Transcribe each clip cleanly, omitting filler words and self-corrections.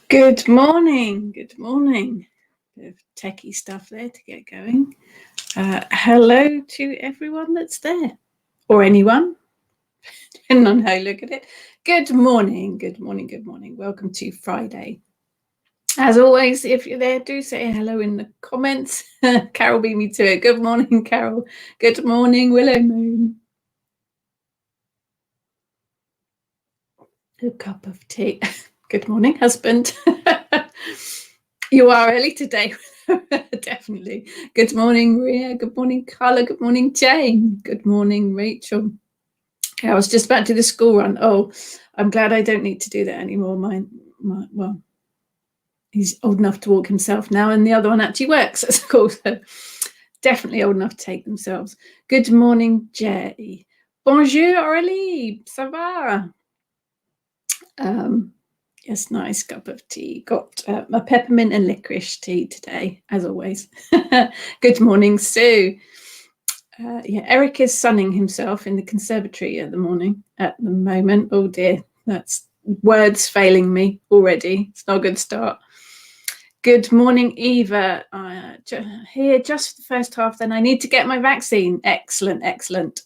Good morning. Good morning. Bit of techie stuff there to get going. Hello to everyone that's there, or anyone, depending on how you look at it. Good morning. Good morning. Good morning. Welcome to Friday. As always, if you're there, do say hello in the comments. Carol beat me to it. Good morning, Carol. Good morning, Willow Moon. A cup of tea. Good morning, husband. You are early today. Definitely. Good morning, Ria. Good morning, Carla. Good morning, Jane. Good morning, Rachel. I was just about to do the school run. Oh, I'm glad I don't need to do that anymore. Well, he's old enough to walk himself now, and the other one actually works at school, so definitely old enough to take themselves. Good morning, Jay. Bonjour, Aurélie. Ça va? Yes, nice cup of tea. Got a peppermint and licorice tea today, as always. Good morning, Sue. Yeah, Eric is sunning himself in the conservatory at the moment. Oh dear, that's words failing me already. It's not a good start. Good morning, Eva. Here just for the first half, then I need to get my vaccine. Excellent, excellent.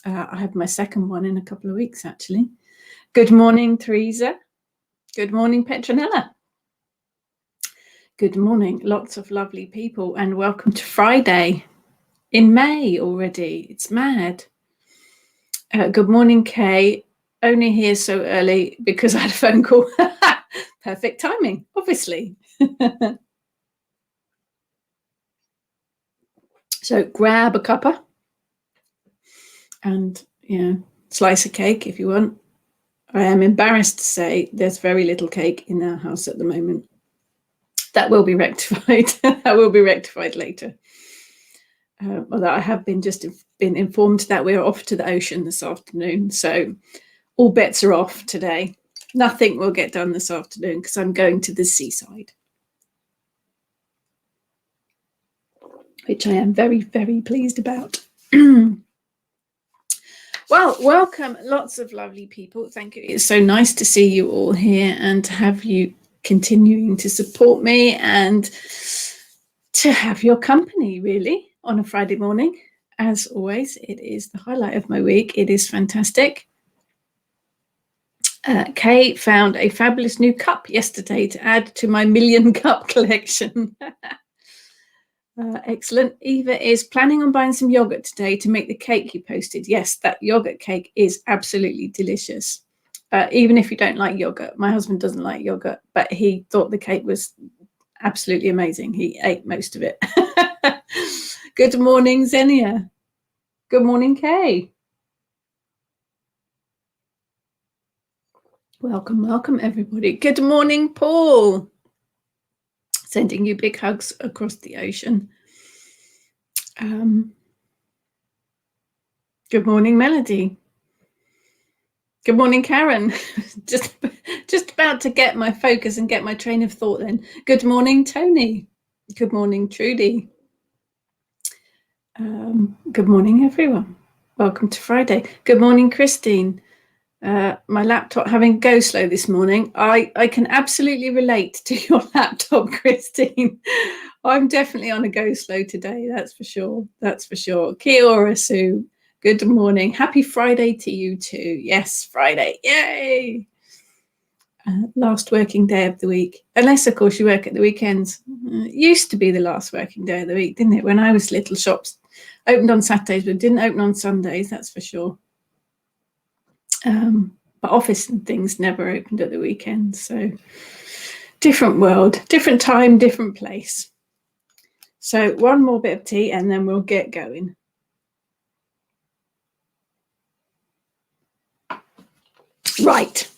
I have my second one in a couple of weeks, actually. Good morning, Teresa. Good morning, Petronella. Good morning, lots of lovely people, and welcome to Friday in May already. It's mad. Good morning, Kay. Only here so early because I had a phone call. Perfect timing, obviously. So grab a cuppa and slice a cake if you want. I am embarrassed to say there's very little cake in our house at the moment. That will be rectified. That will be rectified later. Although I have been informed that we're off to the ocean this afternoon, so all bets are off today. Nothing will get done this afternoon because I'm going to the seaside, which I am very, very pleased about. Well, welcome, lots of lovely people. Thank you. It's so nice to see you all here and to have you continuing to support me and to have your company, really, on a Friday morning. As always, it is the highlight of my week. It is fantastic. Kay found a fabulous new cup yesterday to add to my 1,000,000 cup collection. Excellent. Eva is planning on buying some yogurt today to make the cake you posted. Yes, that yogurt cake is absolutely delicious. Even if you don't like yogurt. My husband doesn't like yogurt, but he thought the cake was absolutely amazing. He ate most of it. Good morning, Xenia. Good morning, Kay. Welcome, welcome, everybody. Good morning, Paul. Sending you big hugs across the ocean. Good morning, Melody. Good morning, Karen. just about to get my focus and get my train of thought then. Good morning, Tony. Good morning, Trudy. Good morning, everyone. Welcome to Friday. Good morning, Christine. My laptop having go slow this morning. I can absolutely relate to your laptop, Christine. I'm definitely on a go slow today. That's for sure. That's for sure. Kia ora, Sue. Good morning. Happy Friday to you too. Yes, Friday. Yay. Last working day of the week. Unless, of course, you work at the weekends. It used to be the last working day of the week, didn't it? When I was little, shops opened on Saturdays, but didn't open on Sundays. That's for sure. But office and things never opened at the weekend. So different world, different time, different place. So one more bit of tea and then we'll get going. Right.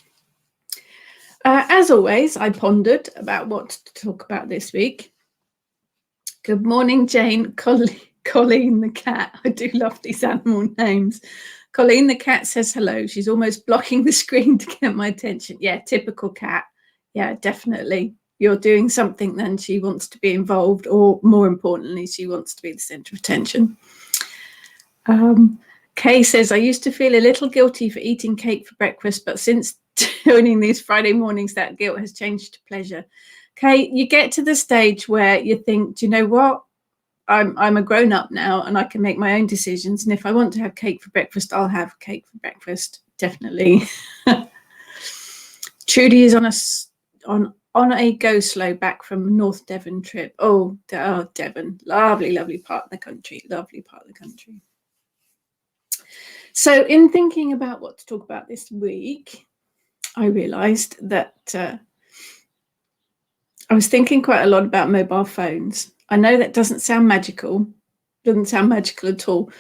As always, I pondered about what to talk about this week. Good morning, Jane. Colleen the cat. I do love these animal names. Colleen the cat says hello. She's almost blocking the screen to get my attention. Yeah, typical cat. Yeah, definitely. You're doing something, then she wants to be involved, or more importantly, she wants to be the centre of attention. Kay says, I used to feel a little guilty for eating cake for breakfast, but since joining these Friday mornings, that guilt has changed to pleasure. Okay, you get to the stage where you think, do you know what? I'm a grown up now and I can make my own decisions. And if I want to have cake for breakfast, I'll have cake for breakfast. Definitely. Trudy is on a go slow back from North Devon trip. Oh, Devon, lovely part of the country. So in thinking about what to talk about this week, I realised that I was thinking quite a lot about mobile phones. I know that doesn't sound magical at all.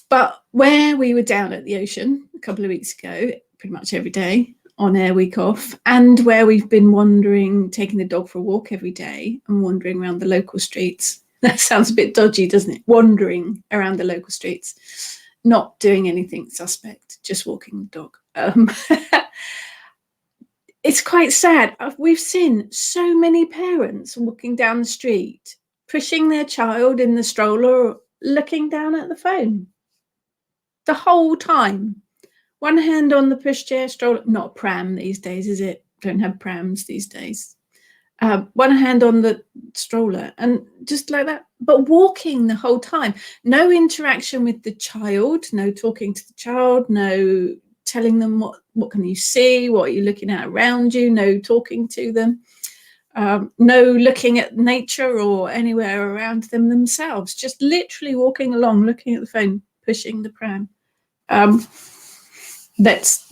But where we were down at the ocean a couple of weeks ago, pretty much every day, on air week off, and where we've been wandering, taking the dog for a walk every day and wandering around the local streets. That sounds a bit dodgy, doesn't it? Wandering around the local streets, not doing anything suspect, just walking the dog. It's quite sad. We've seen so many parents walking down the street, pushing their child in the stroller, looking down at the phone the whole time. One hand on the pushchair stroller, not a pram these days, is it? Don't have prams these days. One hand on the stroller and just like that, but walking the whole time. No interaction with the child, no talking to the child, no telling them what can you see, what are you looking at around you, no talking to them, no looking at nature or anywhere around them themselves, just literally walking along, looking at the phone, pushing the pram. That's,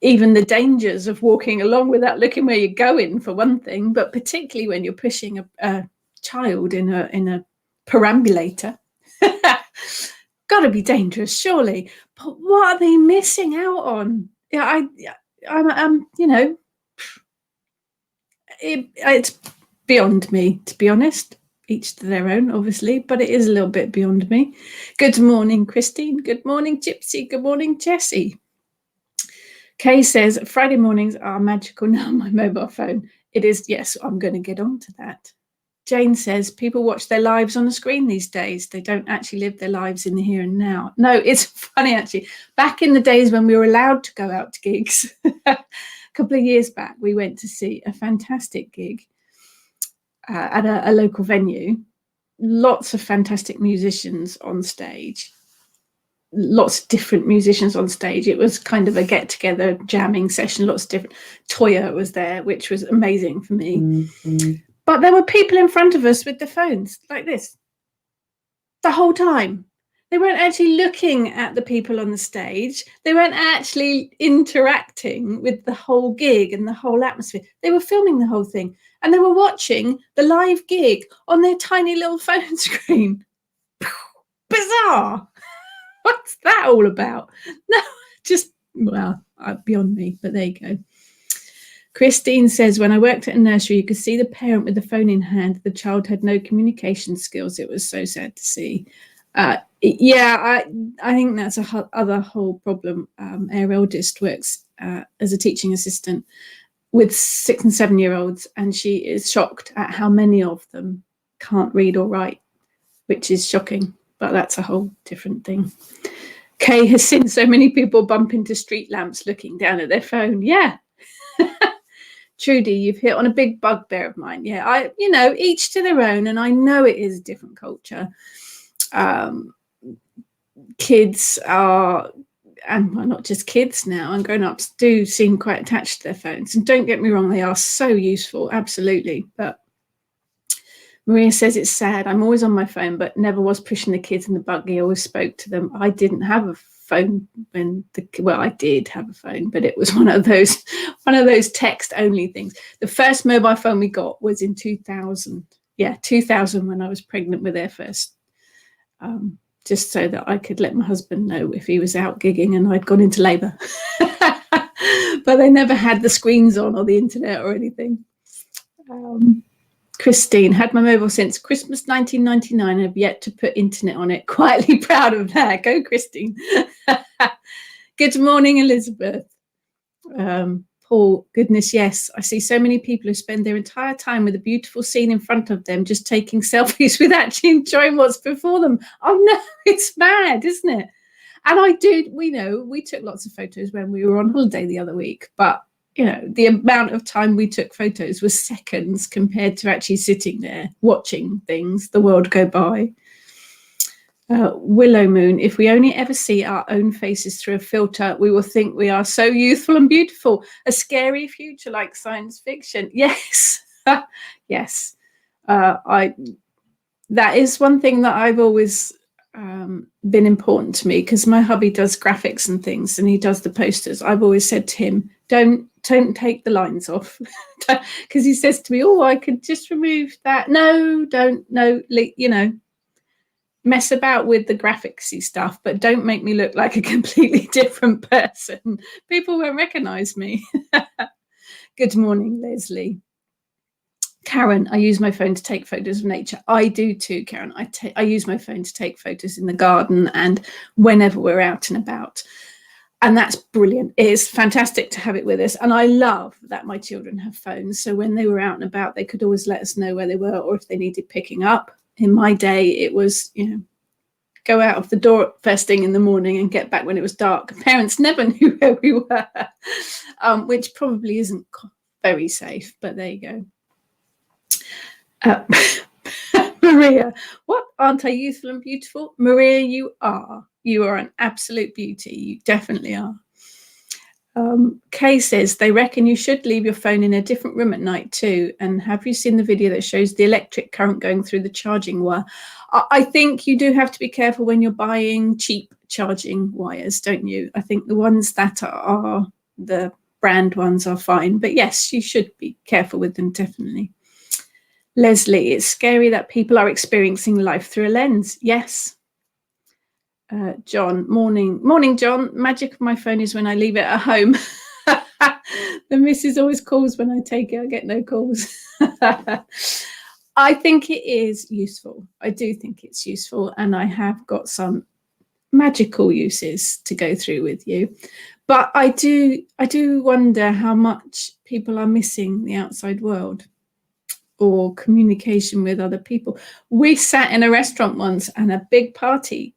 even the dangers of walking along without looking where you're going, for one thing, but particularly when you're pushing a child in a perambulator. Got to be dangerous, surely. But what are they missing out on? It's beyond me, to be honest. Each to their own, obviously, but it is a little bit beyond me. Good morning, Christine. Good morning, Gypsy. Good morning, Jessie. Kay says, Friday mornings are magical now on my mobile phone. It is, yes, I'm going to get on to that. Jane says, people watch their lives on a screen these days. They don't actually live their lives in the here and now. No, it's funny, actually. Back in the days when we were allowed to go out to gigs, a couple of years back, we went to see a fantastic gig at a local venue. Lots of fantastic musicians on stage. Lots of different musicians on stage. It was kind of a get-together jamming session. Lots of different. Toya was there, which was amazing for me. Mm-hmm. But there were people in front of us with their phones like this the whole time. They weren't actually looking at the people on the stage. They weren't actually interacting with the whole gig and the whole atmosphere. They were filming the whole thing, and they were watching the live gig on their tiny little phone screen. Bizarre. What's that all about? No, just, well, beyond me, but there you go. Christine says, when I worked at a nursery, you could see the parent with the phone in hand. The child had no communication skills. It was so sad to see. I think that's other whole problem. Our eldest works as a teaching assistant with 6 and 7 year olds, and she is shocked at how many of them can't read or write, which is shocking. But that's a whole different thing. Kay has seen so many people bump into street lamps looking down at their phone. Yeah. Trudy, you've hit on a big bugbear of mine. Yeah, each to their own. And I know it is a different culture. Kids are, and well, not just kids now, and grown-ups do seem quite attached to their phones. And don't get me wrong, they are so useful. Absolutely. But Maria says it's sad. I'm always on my phone, but never was pushing the kids in the buggy. I always spoke to them. I didn't have a phone I did have a phone, but it was one of those text only things. The first mobile phone we got was in 2000. Yeah, 2000, when I was pregnant with their first, just so that I could let my husband know if he was out gigging and I'd gone into labour. But they never had the screens on or the internet or anything. Christine, had my mobile since Christmas 1999. I've yet to put internet on it. Quietly proud of that. Go, Christine. Good morning, Elizabeth. Paul, goodness, yes. I see so many people who spend their entire time with a beautiful scene in front of them, just taking selfies with actually enjoying what's before them. Oh, no, it's mad, isn't it? And we took lots of photos when we were on holiday the other week, but the amount of time we took photos was seconds compared to actually sitting there watching the world go by. Willow Moon, if we only ever see our own faces through a filter, we will think we are so youthful and beautiful. A scary future like science fiction. Yes. Yes. That is one thing that I've always been important to me, because my hubby does graphics and things, and he does the posters. I've always said to him, don't take the lines off, because he says to me, oh, I could just remove that. No, don't, no, mess about with the graphicsy stuff, but don't make me look like a completely different person. People won't recognize me. Good morning, Leslie. Karen, I use my phone to take photos of nature. I do too, Karen. I use my phone to take photos in the garden and whenever we're out and about. And that's brilliant. It is fantastic to have it with us. And I love that my children have phones. So when they were out and about, they could always let us know where they were or if they needed picking up. In my day, it was, go out of the door first thing in the morning and get back when it was dark. Parents never knew where we were, which probably isn't very safe, but there you go. Maria, what? Aren't I youthful and beautiful? Maria, you are. You are an absolute beauty. You definitely are. Kay says, they reckon you should leave your phone in a different room at night too. And have you seen the video that shows the electric current going through the charging wire? I think you do have to be careful when you're buying cheap charging wires, don't you? I think the ones that are the brand ones are fine. But yes, you should be careful with them, definitely. Leslie, it's scary that people are experiencing life through a lens. Yes. John, morning, John. Magic of my phone is when I leave it at home. The missus always calls when I take it. I get no calls. I think it is useful. I do think it's useful, and I have got some magical uses to go through with you. But I do wonder how much people are missing the outside world or communication with other people. We sat in a restaurant once and a big party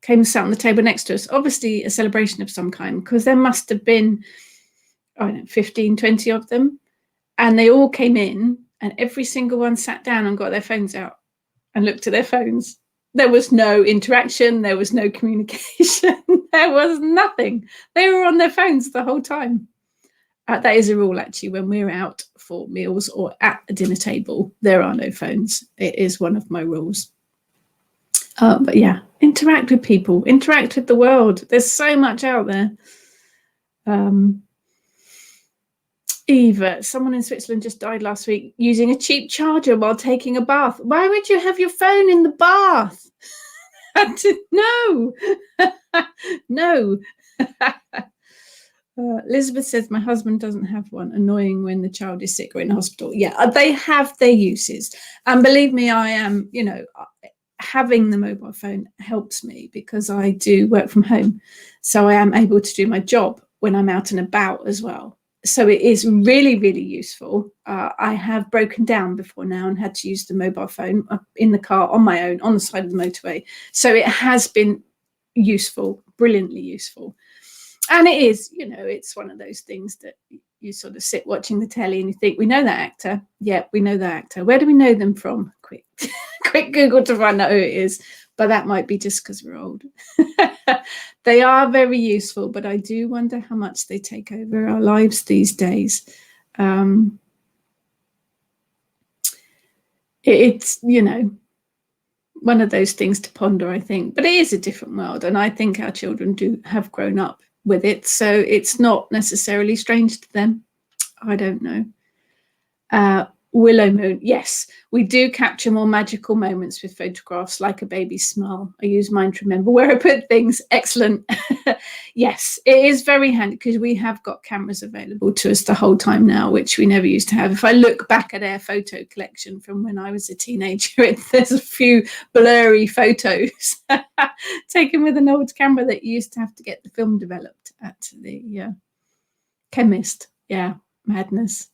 came and sat on the table next to us, obviously a celebration of some kind, because there must have been, 15, 20 of them. And they all came in and every single one sat down and got their phones out and looked at their phones. There was no interaction. There was no communication. There was nothing. They were on their phones the whole time. That is a rule, actually, when we're out for meals or at a dinner table, there are no phones. It is one of my rules. But yeah, interact with people, interact with the world. There's so much out there. Eva, someone in Switzerland just died last week using a cheap charger while taking a bath. Why would you have your phone in the bath? No. No. Elizabeth says, my husband doesn't have one. Annoying when the child is sick or in hospital. Yeah, they have their uses. And believe me, I am, having the mobile phone helps me because I do work from home. So I am able to do my job when I'm out and about as well. So it is really, really useful. I have broken down before now and had to use the mobile phone in the car on my own on the side of the motorway. So it has been useful, brilliantly useful. And it is, it's one of those things that you sort of sit watching the telly and you think, we know that actor. Yeah, we know that actor. Where do we know them from? Quick Google to find out who it is. But that might be just because we're old. They are very useful, but I do wonder how much they take over our lives these days. It's, one of those things to ponder, I think. But it is a different world, and I think our children have grown up with it, so it's not necessarily strange to them. I don't know. Willow Moon, yes, we do capture more magical moments with photographs, like a baby's smile. I use mine to remember where I put things. Excellent. Yes, it is very handy because we have got cameras available to us the whole time now, which we never used to have. If I look back at our photo collection from when I was a teenager, there's a few blurry photos taken with an old camera that you used to have to get the film developed at the chemist. Yeah, madness.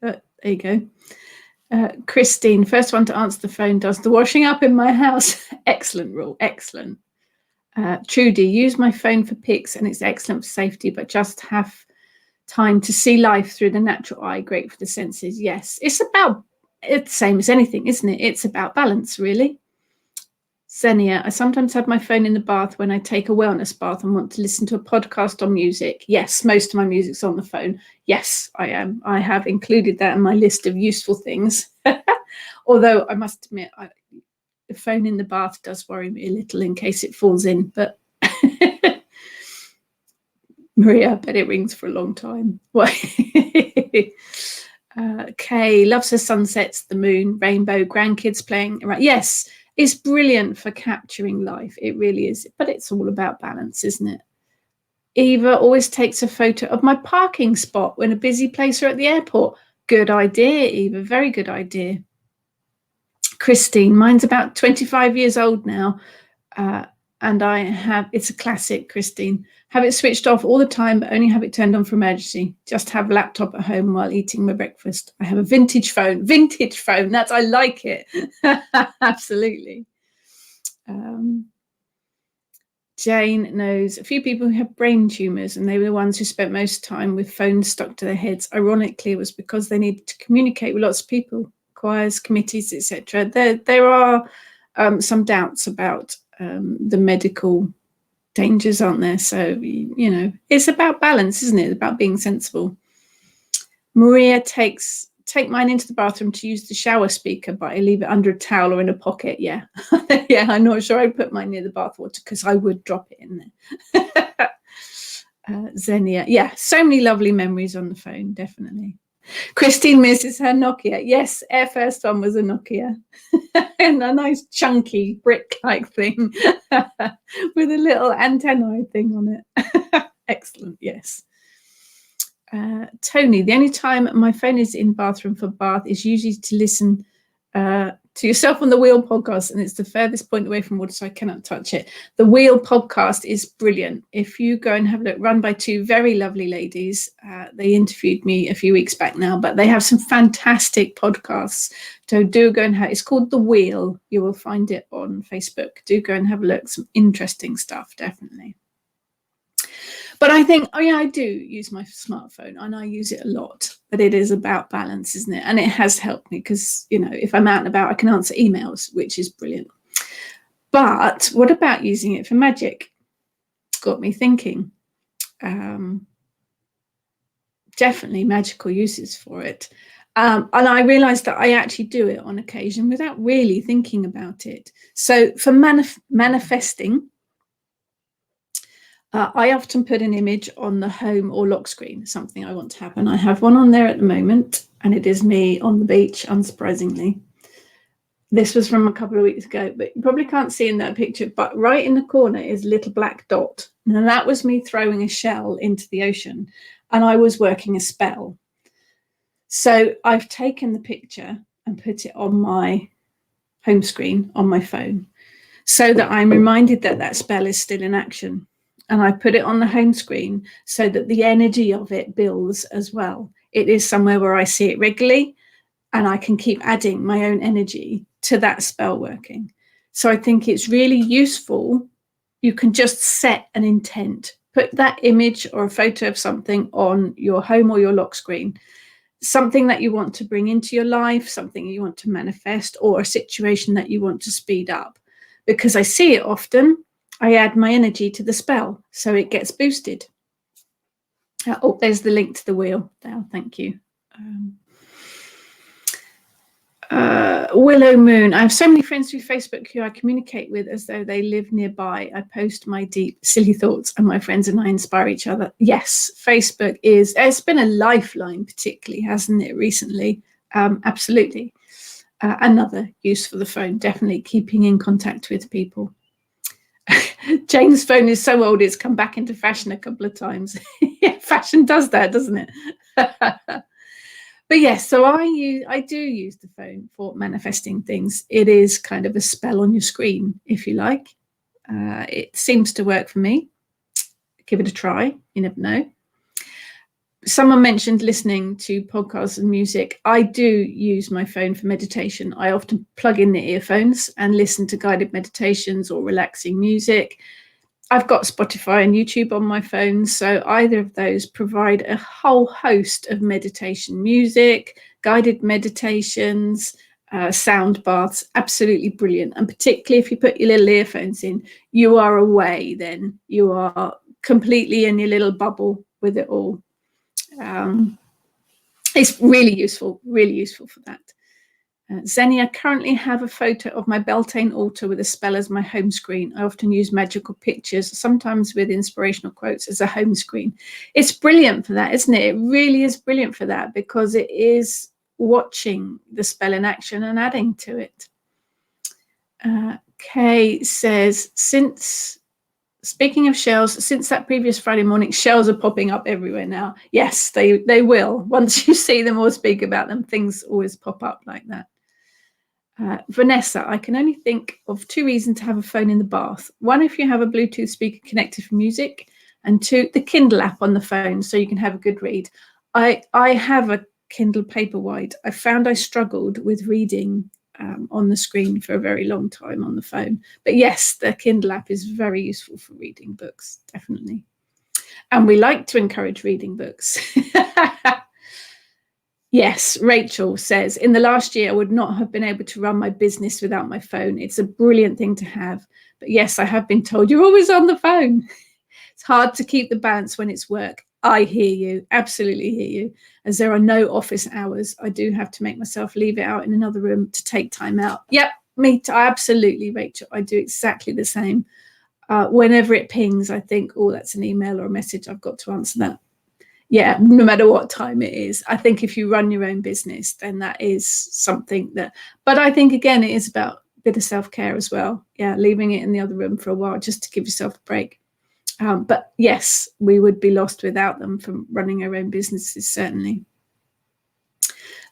But there you go. Christine, first one to answer the phone does the washing up in my house. Excellent rule. Excellent. Trudy, use my phone for pics and it's excellent for safety, but just have time to see life through the natural eye. Great for the senses. Yes, it's the same as anything, isn't it? It's about balance, really. Xenia, I sometimes have my phone in the bath when I take a wellness bath and want to listen to a podcast or music. Yes, most of my music's on the phone. Yes, I am. I have included that in my list of useful things. Although I must admit, the phone in the bath does worry me a little in case it falls in. But Maria, I bet it rings for a long time. Kay loves her sunsets, the moon, rainbow, grandkids playing. Yes. It's brilliant for capturing life. It really is. But it's all about balance, isn't it? Eva always takes a photo of my parking spot when a busy place or at the airport. Good idea, Eva. Very good idea. Christine, mine's about 25 years old now. And it's a classic, Christine. Have it switched off all the time, but only have it turned on for emergency. Just have a laptop at home while eating my breakfast. I have a vintage phone. Vintage phone. I like it. Absolutely. Jane knows a few people who have brain tumours, and they were the ones who spent most time with phones stuck to their heads. Ironically, it was because they needed to communicate with lots of people, choirs, committees, etc. There are some doubts about the medical dangers, aren't there? So, it's about balance, isn't it? About being sensible. Maria take mine into the bathroom to use the shower speaker, but I leave it under a towel or in a pocket. Yeah. Yeah, I'm not sure I'd put mine near the bathwater because I would drop it in there. Xenia. Yeah, so many lovely memories on the phone, definitely. Christine misses her Nokia. Yes, our first one was a Nokia. And a nice chunky brick-like thing with a little antenna thing on it. Excellent, yes. Tony, the only time my phone is in bathroom for bath is usually to listen to Yourself on the Wheel podcast, and it's the furthest point away from water, so I cannot touch it. The Wheel podcast is brilliant. If you go and have a look, run by two very lovely ladies. They interviewed me a few weeks back now, but they have some fantastic podcasts. So do go and it's called The Wheel. You will find it on Facebook. Do go and have a look. Some interesting stuff, definitely. But I think, I do use my smartphone and I use it a lot, but it is about balance, isn't it? And it has helped me because, if I'm out and about, I can answer emails, which is brilliant. But what about using it for magic? It's got me thinking. Definitely magical uses for it. And I realized that I actually do it on occasion without really thinking about it. So for manifesting, I often put an image on the home or lock screen, something I want to happen. I have one on there at the moment, and it is me on the beach, unsurprisingly. This was from a couple of weeks ago, but you probably can't see in that picture, but right in the corner is a little black dot. Now, that was me throwing a shell into the ocean, and I was working a spell. So I've taken the picture and put it on my home screen on my phone so that I'm reminded that that spell is still in action. And I put it on the home screen so that the energy of it builds as well. It is somewhere where I see it regularly and I can keep adding my own energy to that spell working. So I think it's really useful. You can just set an intent, put that image or a photo of something on your home or your lock screen, something that you want to bring into your life, something you want to manifest, or a situation that you want to speed up. Because I see it often, I add my energy to the spell, so it gets boosted. There's the link to the wheel there. Thank you. Willow Moon. I have so many friends through Facebook who I communicate with as though they live nearby. I post my deep, silly thoughts, and my friends and I inspire each other. Yes, Facebook it's been a lifeline, particularly, hasn't it, recently? Absolutely. Another use for the phone, definitely keeping in contact with people. Jane's phone is so old, it's come back into fashion a couple of times. Yeah, fashion does that, doesn't it? But yes, so I do use the phone for manifesting things. It is kind of a spell on your screen, if you like. It seems to work for me. Give it a try. You never know. Someone mentioned listening to podcasts and music. I do use my phone for meditation. I often plug in the earphones and listen to guided meditations or relaxing music. I've got Spotify and YouTube on my phone, so either of those provide a whole host of meditation music, guided meditations, sound baths. Absolutely brilliant. And particularly if you put your little earphones in, you are away then. You are completely in your little bubble with it all. It's really useful for that. Xenia, I currently have a photo of my Beltane altar with a spell as my home screen. I often use magical pictures, sometimes with inspirational quotes as a home screen. It's brilliant for that, isn't it? It really is brilliant for that, because it is watching the spell in action and adding to it. Kay says, speaking of shells, since that previous Friday morning, shells are popping up everywhere now. Yes, they will. Once you see them or speak about them, things always pop up like that. Vanessa, I can only think of 2 reasons to have a phone in the bath. 1, if you have a Bluetooth speaker connected for music, and 2, the Kindle app on the phone so you can have a good read. I have a Kindle Paperwhite. I found I struggled with reading on the screen for a very long time on the phone. But yes, the Kindle app is very useful for reading books, definitely. And we like to encourage reading books. Yes, Rachel says, in the last year, I would not have been able to run my business without my phone. It's a brilliant thing to have. But yes, I have been told you're always on the phone. It's hard to keep the balance when it's work. I hear you, absolutely hear you. As there are no office hours, I do have to make myself leave it out in another room to take time out. Yep, me too. Absolutely, Rachel. I do exactly the same. Whenever it pings, I think, oh, that's an email or a message. I've got to answer that. Yeah, no matter what time it is. I think if you run your own business, then that is something that, but I think, again, it is about a bit of self-care as well. Yeah, leaving it in the other room for a while just to give yourself a break. But yes, we would be lost without them from running our own businesses, certainly.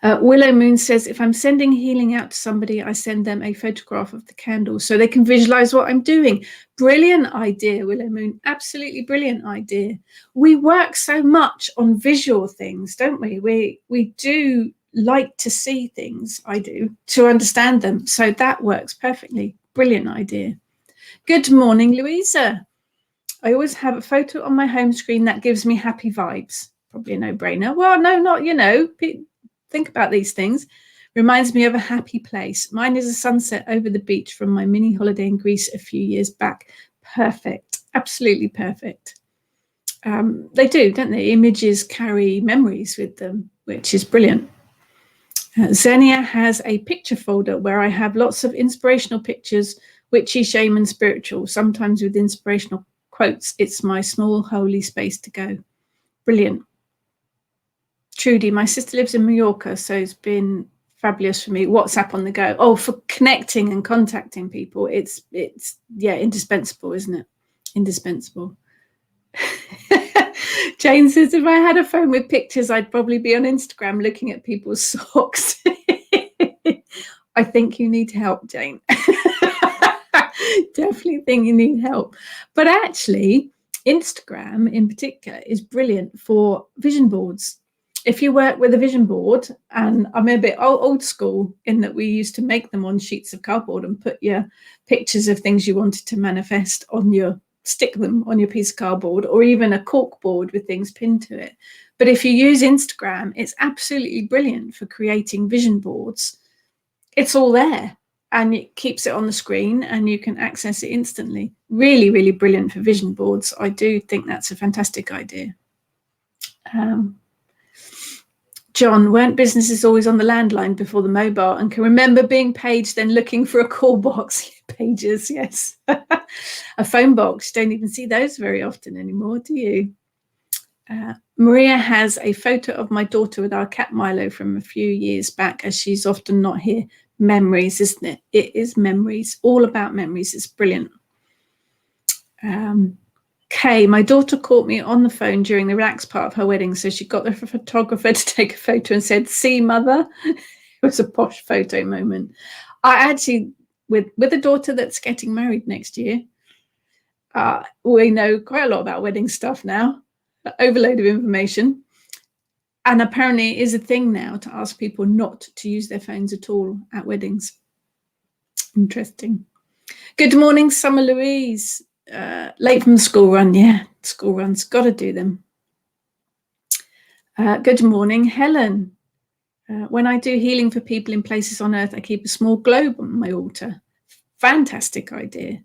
Willow Moon says, if I'm sending healing out to somebody, I send them a photograph of the candle so they can visualize what I'm doing. Brilliant idea, Willow Moon. Absolutely brilliant idea. We work so much on visual things, don't we? We do like to see things, I do, to understand them. So that works perfectly. Brilliant idea. Good morning, Louisa. I always have a photo on my home screen that gives me happy vibes. Probably a no-brainer. Well, no, not, think about these things. Reminds me of a happy place. Mine is a sunset over the beach from my mini holiday in Greece a few years back. Perfect. Absolutely perfect. They do, don't they? Images carry memories with them, which is brilliant. Xenia has a picture folder where I have lots of inspirational pictures, witchy, shaman, spiritual, sometimes with inspirational quotes. It's my small holy space to go. Brilliant. Trudy, my sister lives in Mallorca, so it's been fabulous for me. WhatsApp on the go. Oh, for connecting and contacting people, it's indispensable, isn't it? Indispensable. Jane says, if I had a phone with pictures, I'd probably be on Instagram looking at people's socks. I think you need help, Jane. Definitely think you need help. But actually, Instagram in particular is brilliant for vision boards. If you work with a vision board, and I'm a bit old school in that we used to make them on sheets of cardboard and put your pictures of things you wanted to manifest stick them on your piece of cardboard, or even a cork board with things pinned to it. But if you use Instagram, it's absolutely brilliant for creating vision boards. It's all there and it keeps it on the screen and you can access it instantly. Really, really brilliant for vision boards. I do think that's a fantastic idea. John, weren't businesses always on the landline before the mobile, and can remember being paged then looking for a call box? Pages, yes. A phone box, don't even see those very often anymore, do you? Maria has a photo of my daughter with our cat Milo from a few years back, as she's often not here. Memories, isn't it? It is memories, all about memories. It's brilliant. Kay, my daughter caught me on the phone during the relaxed part of her wedding, so she got the photographer to take a photo and said, "See, mother." It was a posh photo moment. I actually, with a daughter that's getting married next year, we know quite a lot about wedding stuff now, overload of information. And apparently it is a thing now to ask people not to use their phones at all at weddings. Interesting. Good morning, Summer Louise. Late from the school run. Yeah, school runs. Got to do them. Good morning, Helen. When I do healing for people in places on earth, I keep a small globe on my altar. Fantastic idea.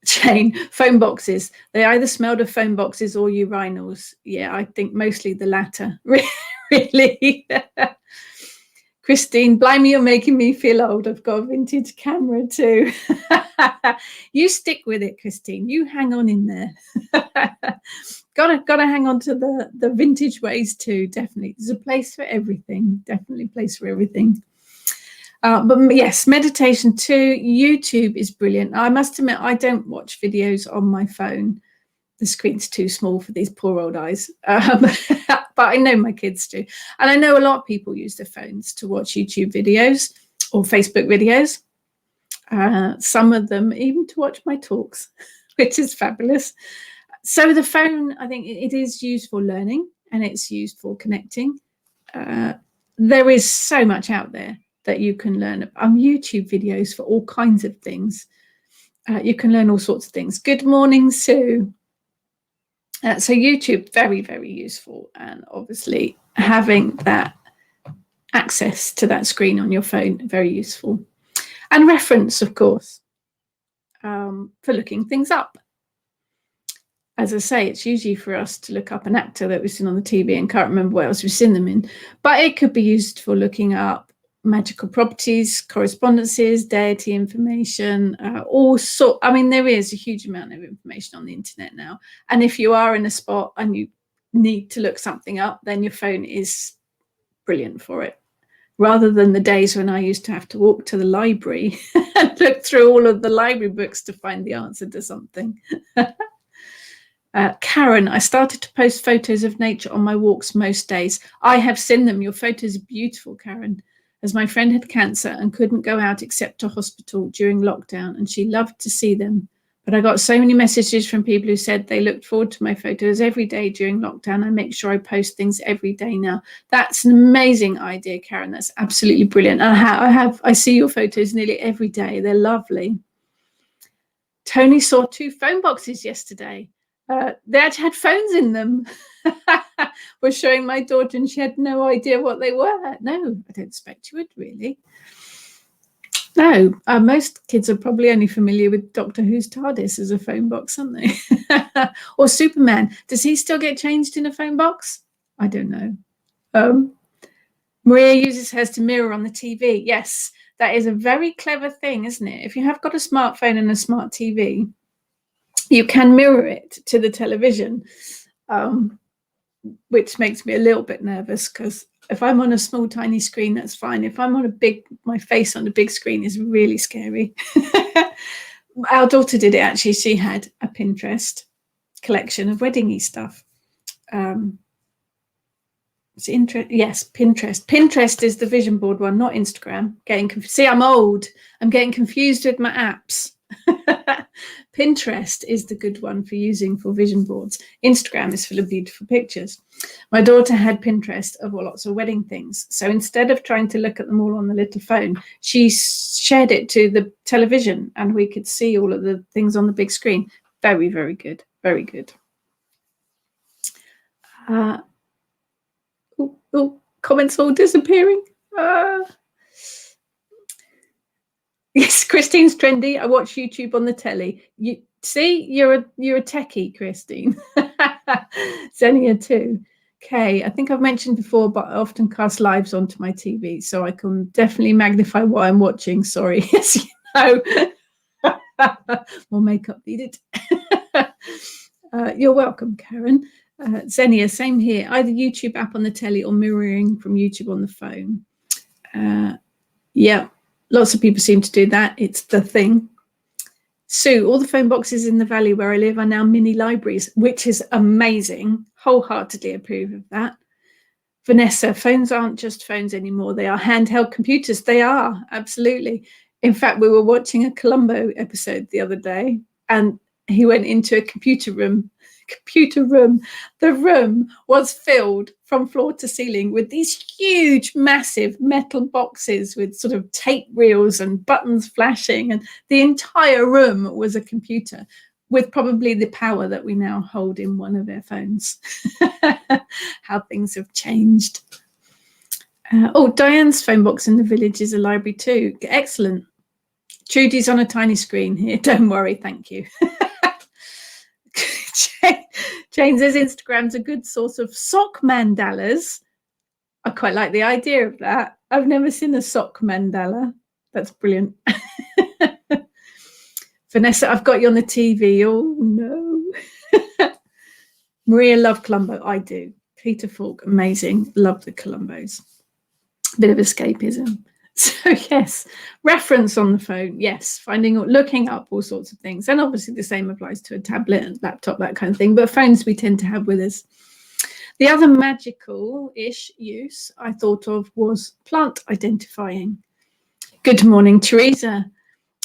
Jane, phone boxes. They either smelled of phone boxes or urinals. Yeah, I think mostly the latter. Really. Christine, blimey, you're making me feel old. I've got a vintage camera too. You stick with it, Christine. You hang on in there. Gotta hang on to the vintage ways too. Definitely, there's a place for everything. Definitely a place for everything. But yes, meditation too. YouTube is brilliant. I must admit, I don't watch videos on my phone. The screen's too small for these poor old eyes. But I know my kids do. And I know a lot of people use their phones to watch YouTube videos or Facebook videos. Some of them even to watch my talks, which is fabulous. So the phone, I think it is used for learning and it's used for connecting. There is so much out there that you can learn. YouTube videos for all kinds of things. You can learn all sorts of things. Good morning, Sue. So YouTube, very, very useful. And obviously having that access to that screen on your phone, very useful. And reference, of course, for looking things up. As I say, it's usually for us to look up an actor that we've seen on the TV and can't remember what else we've seen them in. But it could be used for looking up magical properties, correspondences, deity information, all sort. I mean, there is a huge amount of information on the internet now. And if you are in a spot and you need to look something up, then your phone is brilliant for it. Rather than the days when I used to have to walk to the library and look through all of the library books to find the answer to something. Karen, I started to post photos of nature on my walks most days. I have seen them. Your photos are beautiful, Karen. As my friend had cancer and couldn't go out except to hospital during lockdown, and she loved to see them. But I got so many messages from people who said they looked forward to my photos every day during lockdown. I make sure I post things every day now. That's an amazing idea, Karen. That's absolutely brilliant. I see your photos nearly every day. They're lovely. Tony saw 2 phone boxes yesterday. They actually had phones in them. Was showing my daughter and she had no idea what they were. No, I don't expect you would really. No, most kids are probably only familiar with Doctor Who's TARDIS as a phone box, aren't they? Or Superman. Does he still get changed in a phone box? I don't know. Maria uses hers to mirror on the TV. Yes, that is a very clever thing, isn't it? If you have got a smartphone and a smart TV, you can mirror it to the television, which makes me a little bit nervous because if I'm on a small, tiny screen, that's fine. If I'm on my face on a big screen is really scary. Our daughter did it actually. She had a Pinterest collection of wedding-y stuff. Yes, Pinterest. Pinterest is the vision board one, not Instagram. See, I'm old. I'm getting confused with my apps. Pinterest is the good one for using for vision boards. Instagram is full of beautiful pictures. My daughter had Pinterest of lots of wedding things. So instead of trying to look at them all on the little phone, she shared it to the television and we could see all of the things on the big screen. Very, very good. Very good. Comments all disappearing. Yes, Christine's trendy. I watch YouTube on the telly. You see, you're a techie, Christine. Xenia too. Okay, I think I've mentioned before, but I often cast lives onto my TV, so I can definitely magnify what I'm watching. Sorry, yes, you know. More makeup needed. You're welcome, Karen. Xenia, same here. Either YouTube app on the telly or mirroring from YouTube on the phone. Yeah. Lots of people seem to do that. It's the thing. Sue, all the phone boxes in the valley where I live are now mini libraries, which is amazing. Wholeheartedly approve of that. Vanessa, phones aren't just phones anymore. They are handheld computers. They are, absolutely. In fact, we were watching a Columbo episode the other day and he went into a computer room. The room was filled from floor to ceiling with these huge, massive metal boxes with sort of tape reels and buttons flashing, and the entire room was a computer. with probably the power that we now hold in one of our phones. How things have changed. Diane's phone box in the village is a library too. Excellent. Trudy's on a tiny screen here. Don't worry, thank you. Jane says Instagram's a good source of sock mandalas. I quite like the idea of that. I've never seen a sock mandala. That's brilliant. Vanessa, I've got you on the TV. Oh, no. Maria, love Columbo. I do. Peter Falk, amazing. Love the Columbos. Bit of escapism. So, yes, reference on the phone. Yes, looking up all sorts of things. And obviously the same applies to a tablet and laptop, that kind of thing. But phones we tend to have with us. The other magical-ish use I thought of was plant identifying. Good morning, Teresa.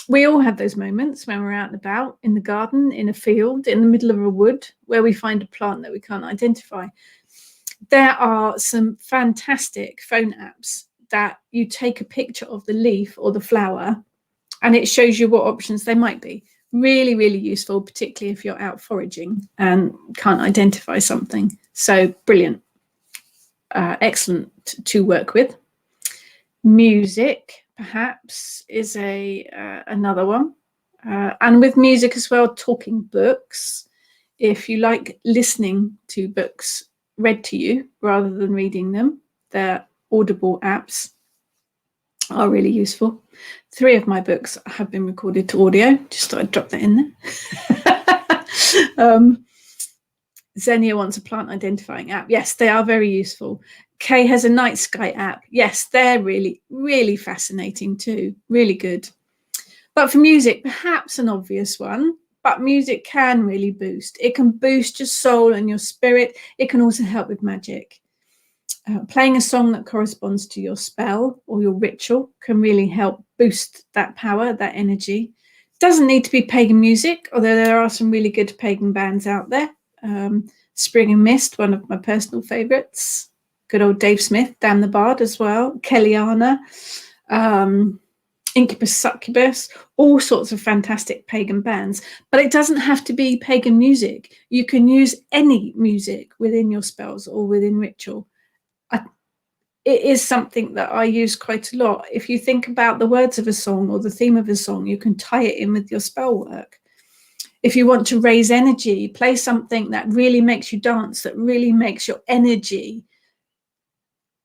We all have those moments when we're out and about, in the garden, in a field, in the middle of a wood, where we find a plant that we can't identify. There are some fantastic phone apps that you take a picture of the leaf or the flower and it shows you what options they might be. Really, really useful, particularly if you're out foraging and can't identify something. So brilliant. Excellent to work with. Music, perhaps, is another one. And with music as well, talking books. If you like listening to books read to you rather than reading them, they're Audible apps are really useful. 3 of my books have been recorded to audio. Just thought I'd drop that in there. Xenia wants a plant identifying app. Yes, they are very useful. Kay has a night sky app. Yes, they're really, really fascinating too. Really good. But for music, perhaps an obvious one, but music can really boost. It can boost your soul and your spirit. It can also help with magic. Playing a song that corresponds to your spell or your ritual can really help boost that power, that energy. Doesn't need to be pagan music, although there are some really good pagan bands out there. Spring and Mist, one of my personal favourites. Good old Dave Smith, Damn the Bard as well. Kellyana, Incubus Succubus, all sorts of fantastic pagan bands. But it doesn't have to be pagan music. You can use any music within your spells or within ritual. It is something that I use quite a lot. If you think about the words of a song or the theme of a song, you can tie it in with your spell work. If you want to raise energy, play something that really makes you dance, that really makes your energy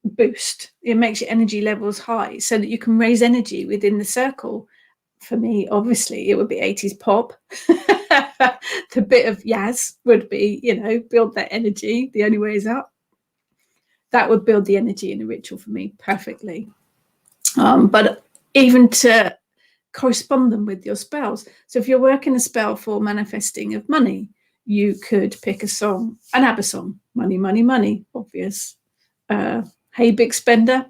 boost. It makes your energy levels high so that you can raise energy within the circle. For me, obviously, it would be 80s pop. The bit of Yaz would be, build that energy. The only way is up. That would build the energy in a ritual for me perfectly. But even to correspond them with your spells. So if you're working a spell for manifesting of money, you could pick a song, an ABBA song, money, money, money, obvious. Hey, big spender,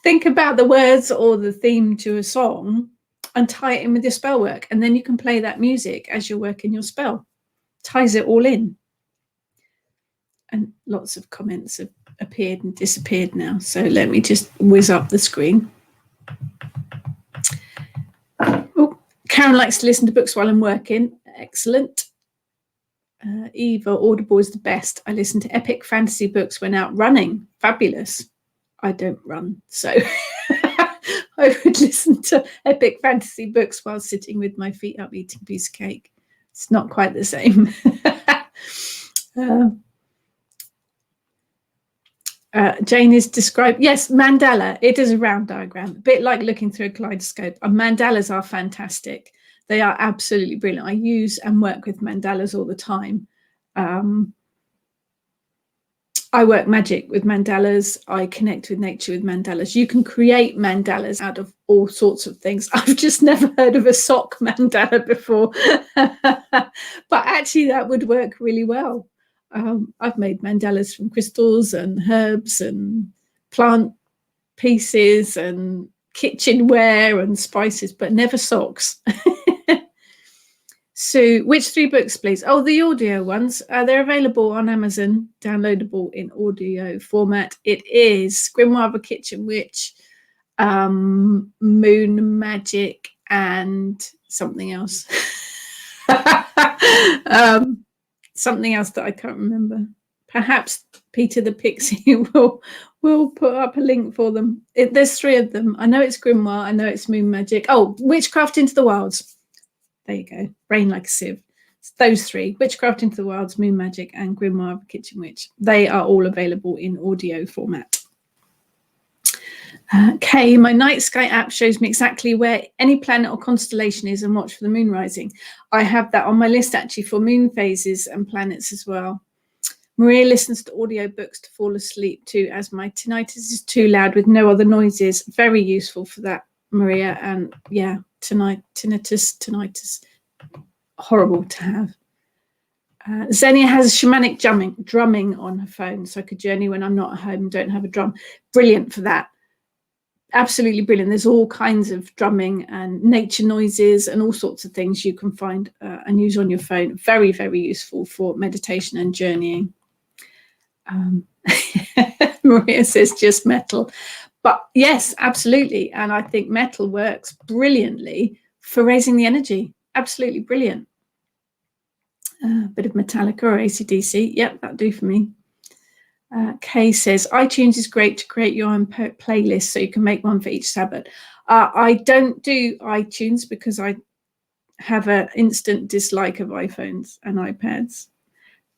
think about the words or the theme to a song and tie it in with your spell work. And then you can play that music as you're working your spell. Ties it all in. And lots of comments have appeared and disappeared now. So let me just whiz up the screen. Oh, Karen likes to listen to books while I'm working. Excellent. Eva, Audible is the best. I listen to epic fantasy books when out running. Fabulous. I don't run, so I would listen to epic fantasy books while sitting with my feet up eating a piece of cake. It's not quite the same. Jane is described. Yes, mandala. It is a round diagram, a bit like looking through a kaleidoscope. And mandalas are fantastic. They are absolutely brilliant. I use and work with mandalas all the time. I work magic with mandalas. I connect with nature with mandalas. You can create mandalas out of all sorts of things. I've just never heard of a sock mandala before. But actually, that would work really well. I've made mandalas from crystals and herbs and plant pieces and kitchenware and spices, but never socks. So which 3 books, please? Oh, the audio ones. They're available on Amazon, downloadable in audio format. It is Grimoire of a Kitchen Witch, Moon Magic, and something else. Something else that I can't remember. Perhaps Peter the Pixie will put up a link for them. There's 3 of them. I know it's Grimoire. I know it's Moon Magic. Oh, Witchcraft into the Wilds. There you go. Brain like a sieve. It's those 3. Witchcraft into the Wilds, Moon Magic, and Grimoire of the Kitchen Witch. They are all available in audio format. Kay, my night sky app shows me exactly where any planet or constellation is and watch for the moon rising. I have that on my list actually for moon phases and planets as well. Maria listens to audiobooks to fall asleep too, as my tinnitus is too loud with no other noises. Very useful for that, Maria. And yeah, tinnitus, horrible to have. Xenia has shamanic drumming on her phone, so I could journey when I'm not at home and don't have a drum. Brilliant for that. Absolutely brilliant. There's all kinds of drumming and nature noises and all sorts of things you can find and use on your phone. Very, very useful for meditation and journeying. Maria says just metal. But yes, absolutely. And I think metal works brilliantly for raising the energy. Absolutely brilliant. Bit of Metallica or AC/DC. Yep, that'll do for me. Kay says, iTunes is great to create your own playlist so you can make one for each Sabbath. I don't do iTunes because I have an instant dislike of iPhones and iPads.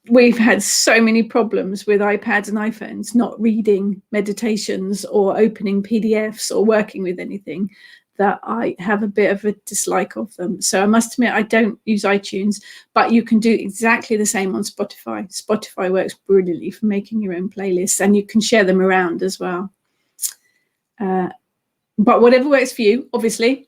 We've had so many problems with iPads and iPhones not reading meditations or opening PDFs or working with anything that I have a bit of a dislike of them. So I must admit, I don't use iTunes, but you can do exactly the same on Spotify. Spotify works brilliantly for making your own playlists, and you can share them around as well. But whatever works for you, obviously.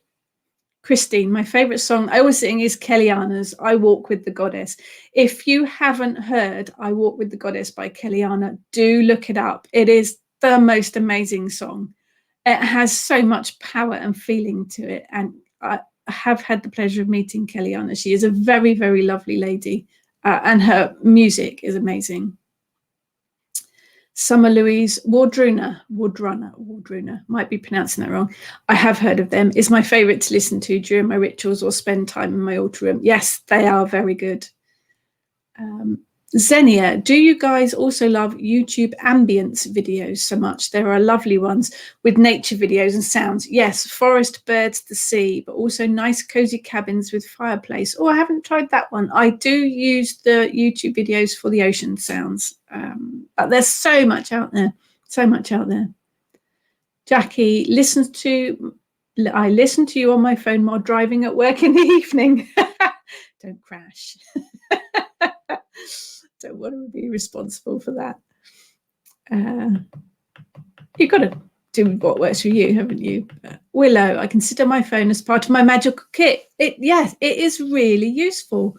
Christine, my favorite song I always sing is Kellyanna's I Walk with the Goddess. If you haven't heard I Walk with the Goddess by Kellyanna, do look it up. It is the most amazing song. It has so much power and feeling to it. And I have had the pleasure of meeting Kellyanna. She is a very, very lovely lady. And her music is amazing. Summer Louise Wardruna, might be pronouncing that wrong. I have heard of them. Is my favorite to listen to during my rituals or spend time in my altar room. Yes, they are very good. Xenia, do you guys also love YouTube ambience videos so much? There are lovely ones with nature videos and sounds. Yes, forest, birds, the sea, but also nice cozy cabins with fireplace. Oh, I haven't tried that one. I do use the YouTube videos for the ocean sounds, but there's so much out there, Jackie listens to, I listen to you on my phone while driving at work in the evening. Don't crash. Don't want to be responsible for that. You've got to do what works for you, haven't you? Willow, I consider my phone as part of my magical kit. Yes, it is really useful.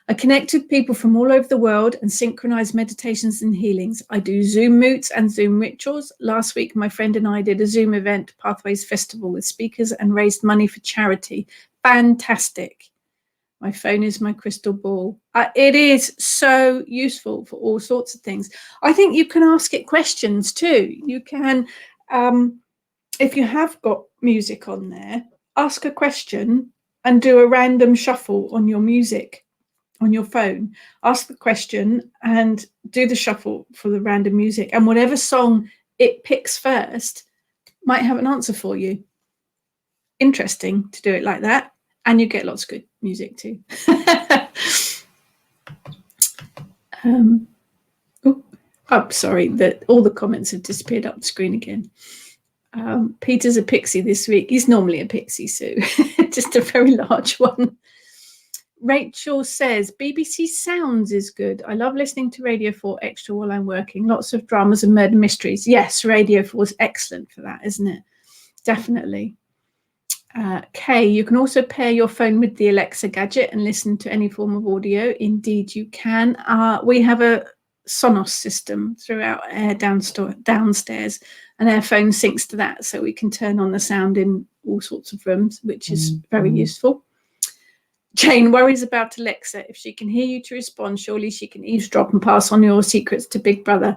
I connect with people from all over the world and synchronize meditations and healings. I do Zoom moots and Zoom rituals. Last week, my friend and I did a Zoom event, Pathways Festival, with speakers and raised money for charity. Fantastic. My phone is my crystal ball. It is so useful for all sorts of things. I think you can ask it questions too. You can, if you have got music on there, ask a question and do a random shuffle on your music, on your phone. Ask the question and do the shuffle for the random music. And whatever song it picks first might have an answer for you. Interesting to do it like that. And you get lots of good music too. Sorry, that all the comments have disappeared up the screen again. Peter's a pixie this week. He's normally a pixie, Sue. Just a very large one. Rachel says, BBC Sounds is good. I love listening to Radio 4 Extra while I'm working. Lots of dramas and murder mysteries. Yes, Radio 4 is excellent for that, isn't it? Definitely. Kay, you can also pair your phone with the Alexa gadget and listen to any form of audio. Indeed, you can. We have a Sonos system throughout Air downstairs, and our phone syncs to that, so we can turn on the sound in all sorts of rooms, which is very useful. Jane worries about Alexa. If she can hear you to respond, surely she can eavesdrop and pass on your secrets to Big Brother.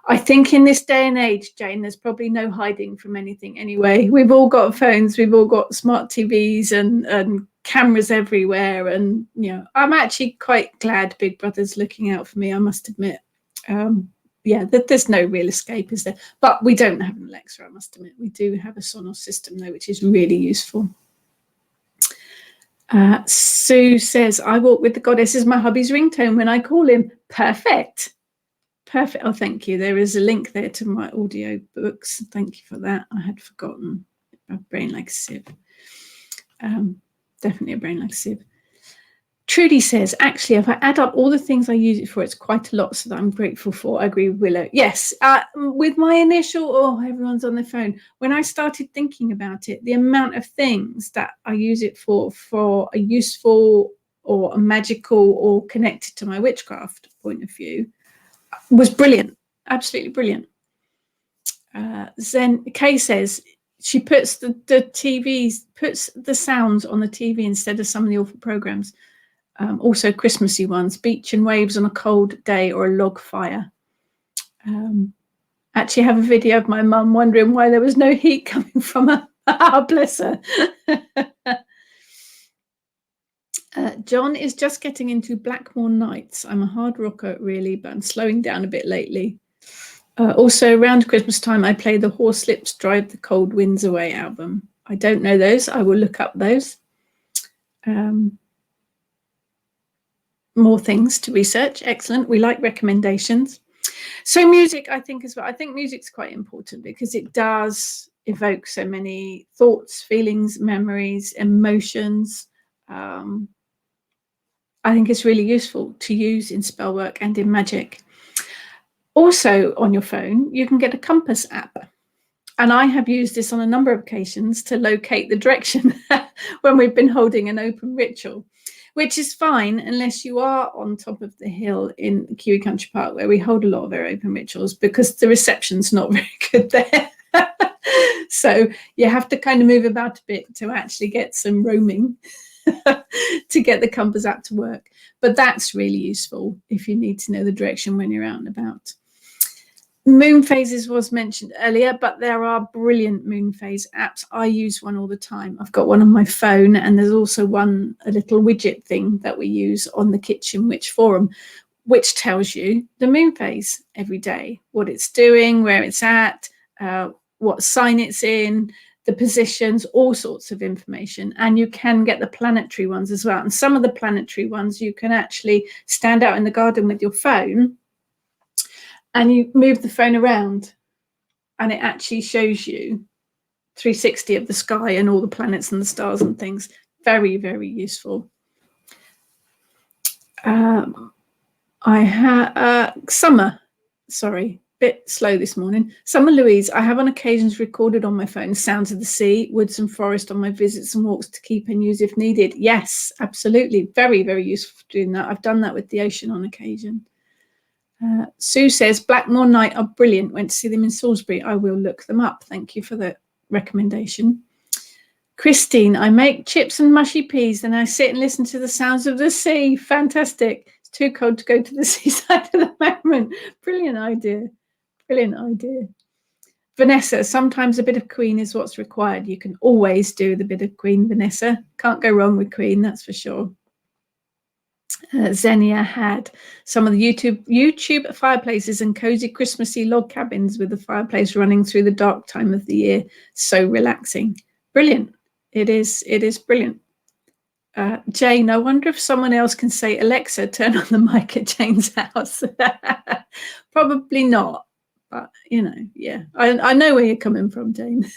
I think in this day and age, Jane, there's probably no hiding from anything anyway. We've all got phones, we've all got smart TVs and cameras everywhere. And, I'm actually quite glad Big Brother's looking out for me, I must admit. There's no real escape, is there? But we don't have an Alexa, I must admit. We do have a Sonos system, though, which is really useful. Sue says, I walk with the goddess is my hubby's ringtone when I call him. Perfect. Oh, thank you. There is a link there to my audio books. Thank you for that. I had forgotten. A brain like a sieve. Definitely a brain like a sieve. Trudy says, actually, if I add up all the things I use it for, it's quite a lot, so that I'm grateful for. I agree with Willow. Yes, with my initial, everyone's on their phone. When I started thinking about it, the amount of things that I use it for a useful or a magical or connected to my witchcraft point of view was brilliant. Absolutely brilliant. Zen Kay says she puts the TVs, puts the sounds on the TV instead of some of the awful programs. Also Christmassy ones, beach and waves on a cold day or a log fire. Actually have a video of my mum wondering why there was no heat coming from her. Bless her. John is just getting into Blackmore Nights. I'm a hard rocker, really, but I'm slowing down a bit lately. Also, around Christmas time, I play the Horslips Drive the Cold Winds Away album. I don't know those. I will look up those. More things to research. Excellent. We like recommendations. So music, I think as well. I think music's quite important because it does evoke so many thoughts, feelings, memories, emotions. I think it's really useful to use in spell work and in magic. Also on your phone, you can get a compass app. And I have used this on a number of occasions to locate the direction when we've been holding an open ritual, which is fine unless you are on top of the hill in Kiwi Country Park, where we hold a lot of our open rituals, because the reception's not very good there. So you have to kind of move about a bit to actually get some roaming to get the compass app to work. But that's really useful if you need to know the direction when you're out and about. Moon phases was mentioned earlier, but there are brilliant moon phase apps. I use one all the time. I've got one on my phone, and there's also a little widget thing that we use on the Kitchen Witch forum, which tells you the moon phase every day, what it's doing, where it's at, what sign it's in, the positions, all sorts of information. And you can get the planetary ones as well. And some of the planetary ones, you can actually stand out in the garden with your phone and you move the phone around, and it actually shows you 360 of the sky and all the planets and the stars and things. Very, very useful. I have Summer, sorry, bit slow this morning. Summer Louise, I have on occasions recorded on my phone sounds of the sea, woods and forest on my visits and walks to keep and use if needed. Yes, absolutely. Very, very useful for doing that. I've done that with the ocean on occasion. Sue says, Blackmore Night are brilliant. Went to see them in Salisbury. I will look them up. Thank you for the recommendation. Christine, I make chips and mushy peas, then I sit and listen to the sounds of the sea. Fantastic. It's too cold to go to the seaside at the moment. Brilliant idea. Brilliant idea. Vanessa, sometimes a bit of Queen is what's required. You can always do the bit of Queen, Vanessa. Can't go wrong with Queen, that's for sure. Xenia had some of the YouTube fireplaces and cozy Christmassy log cabins with the fireplace running through the dark time of the year. So relaxing. Brilliant. It is brilliant. Jane, I wonder if someone else can say, Alexa, turn on the mic at Jane's house. Probably not. But, yeah, I know where you're coming from, Jane.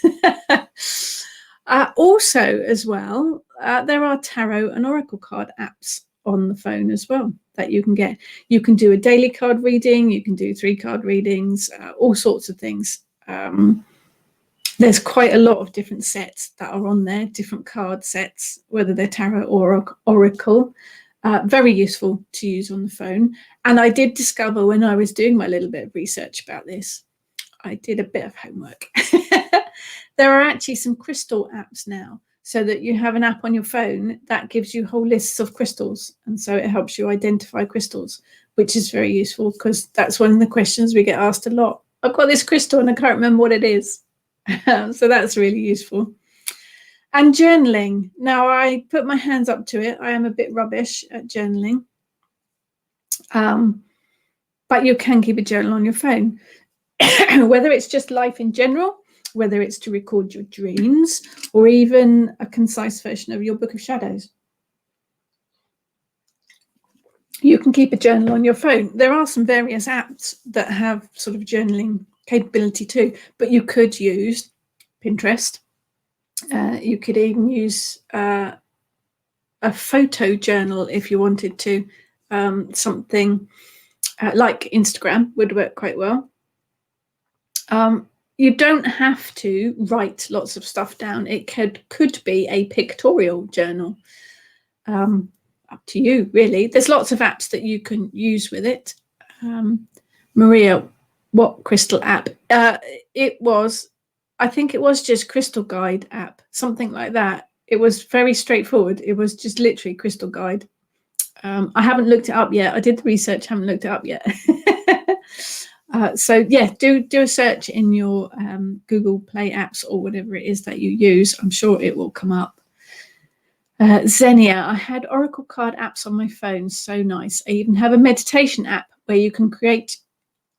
Also, as well, there are tarot and oracle card apps on the phone as well that you can get. You can do a daily card reading, you can do 3 card readings, all sorts of things. There's quite a lot of different sets that are on there, different card sets, whether they're tarot or oracle. Very useful to use on the phone. And I did discover when I was doing my little bit of research about this, I did a bit of homework. There are actually some crystal apps now, so that you have an app on your phone that gives you whole lists of crystals. And so it helps you identify crystals, which is very useful because that's one of the questions we get asked a lot. I've got this crystal and I can't remember what it is. So that's really useful. And journaling. Now, I put my hands up to it. I am a bit rubbish at journaling. But you can keep a journal on your phone, whether it's just life in general, whether it's to record your dreams, or even a concise version of your Book of Shadows. You can keep a journal on your phone. There are some various apps that have sort of journaling capability too, but you could use Pinterest. You could even use a photo journal if you wanted to. Something like Instagram would work quite well. You don't have to write lots of stuff down. It could be a pictorial journal. Up to you, really. There's lots of apps that you can use with it. Maria, what crystal app? I think it was just Crystal Guide app, something like that. It was very straightforward. It was just literally Crystal Guide. I haven't looked it up yet. I did the research, haven't looked it up yet. So yeah, do a search in your Google Play apps or whatever it is that you use. I'm sure it will come up. Xenia, I had Oracle card apps on my phone. So nice. I even have a meditation app where you can create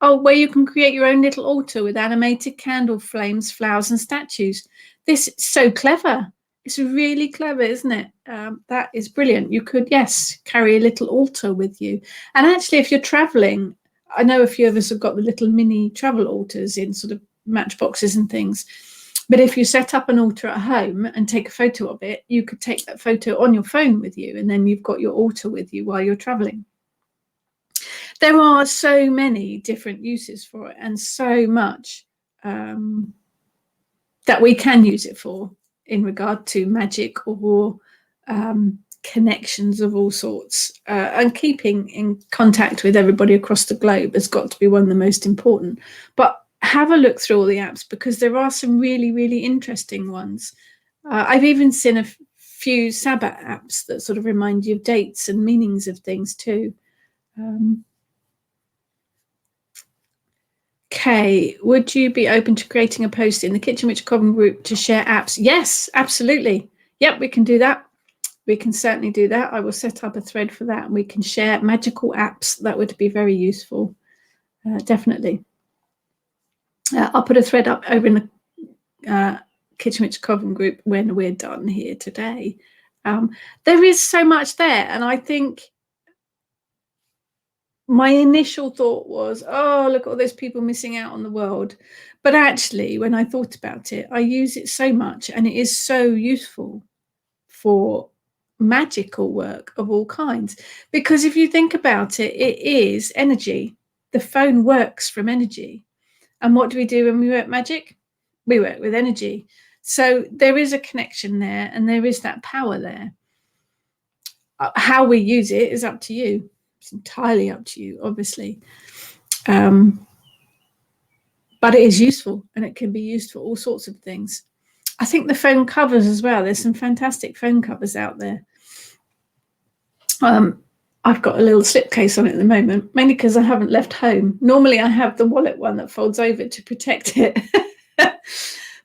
your own little altar with animated candle flames, flowers, and statues. This is so clever. It's really clever, isn't it? That is brilliant. You could, yes, carry a little altar with you. And actually, if you're traveling, I know a few of us have got the little mini travel altars in sort of matchboxes and things. But if you set up an altar at home and take a photo of it, you could take that photo on your phone with you, and then you've got your altar with you while you're traveling. There are so many different uses for it, and so much that we can use it for in regard to magic or connections of all sorts. And keeping in contact with everybody across the globe has got to be one of the most important. But have a look through all the apps, because there are some really, really interesting ones. I've even seen a few Sabbath apps that sort of remind you of dates and meanings of things too. Kay, would you be open to creating a post in the Kitchen Witch Coven group to share apps? Yes, absolutely. Yep, we can do that. We can certainly do that. I will set up a thread for that, and we can share magical apps. That would be very useful. Definitely. I'll put a thread up over in the Kitchen Witch Coven group when we're done here today. There is so much there, and I think my initial thought was, oh, look at all those people missing out on the world. But actually, when I thought about it, I use it so much, and it is so useful for magical work of all kinds. Because if you think about it, it is energy. The phone works from energy. And what do we do when we work magic? We work with energy. So there is a connection there, and there is that power there. How we use it is up to you. It's entirely up to you, obviously. But it is useful, and it can be used for all sorts of things. I think the phone covers as well. There's some fantastic phone covers out there. I've got a little slipcase on it at the moment, mainly because I haven't left home. Normally I have the wallet one that folds over to protect it.